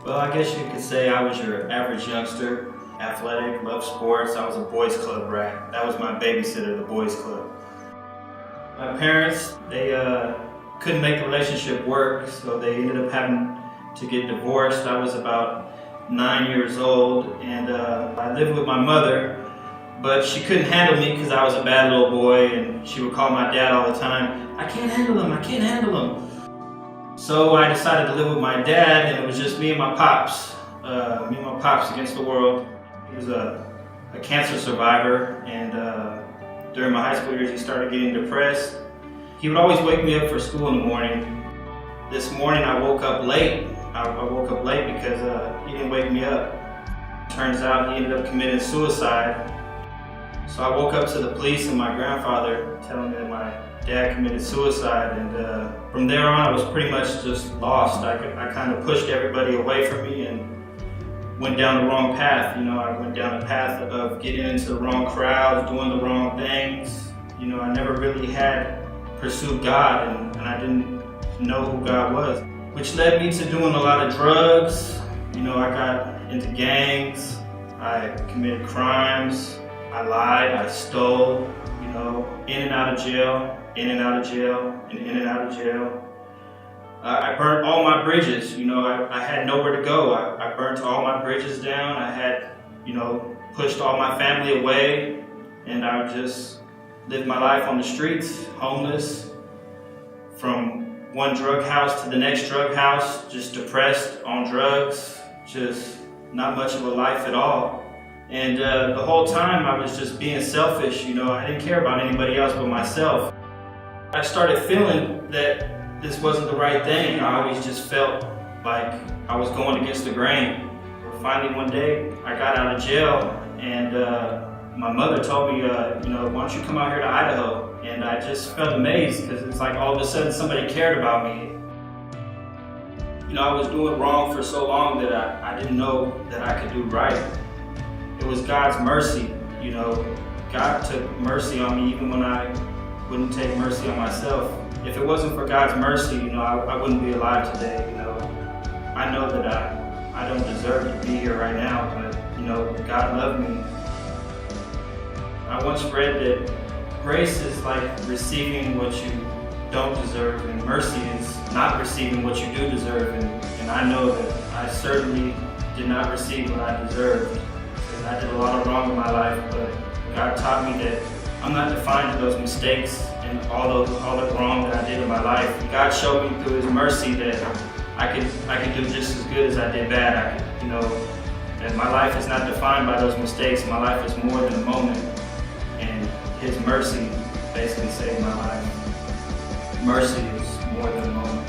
Well, I guess you could say I was your average youngster, athletic, loved sports. I was a boys club rat. That was my babysitter, the boys club. My parents, they couldn't make the relationship work, so they ended up having to get divorced. I was about 9 years old, and I lived with my mother, but she couldn't handle me because I was a bad little boy, and she would call my dad all the time, "I can't handle him, I can't handle him." So I decided to live with my dad, and it was just me and my pops. Me and my pops against the world. He was a cancer survivor, and during my high school years he started getting depressed. He would always wake me up for school in the morning. This morning I woke up late. I woke up late because he didn't wake me up. Turns out he ended up committing suicide. So I woke up to the police and my grandfather telling me that my dad committed suicide, and from there on I was pretty much just lost. I kind of pushed everybody away from me and went down the wrong path. You know, I went down the path of getting into the wrong crowds, doing the wrong things. You know, I never really had pursued God, and I didn't know who God was, which led me to doing a lot of drugs. You know, I got into gangs, I committed crimes, I lied, I stole, you know, in and out of jail, in and out of jail, and in and out of jail. I burnt all my bridges. You know, I had nowhere to go. I burnt all my bridges down. I had, you know, pushed all my family away, and I just lived my life on the streets, homeless, from one drug house to the next drug house, just depressed, on drugs, just not much of a life at all. And the whole time I was just being selfish. You know, I didn't care about anybody else but myself. I started feeling that this wasn't the right thing. I always just felt like I was going against the grain. Finally one day I got out of jail, and my mother told me, you know, why don't you come out here to Idaho? And I just felt amazed because it's like all of a sudden somebody cared about me. You know, I was doing wrong for so long that I didn't know that I could do right. It was God's mercy. You know, God took mercy on me even when I wouldn't take mercy on myself. If it wasn't for God's mercy, you know, I wouldn't be alive today. You know, I know that I don't deserve to be here right now, but you know, God loved me. I once read that grace is like receiving what you don't deserve, and mercy is not receiving what you do deserve. And I know that I certainly did not receive what I deserved, because I did a lot of wrong in my life, but God taught me that I'm not defined by those mistakes and all the wrong that I did in my life. God showed me through His mercy that I could do just as good as I did bad. You know, that my life is not defined by those mistakes. My life is more than a moment, and His mercy basically saved my life. Mercy is more than a moment.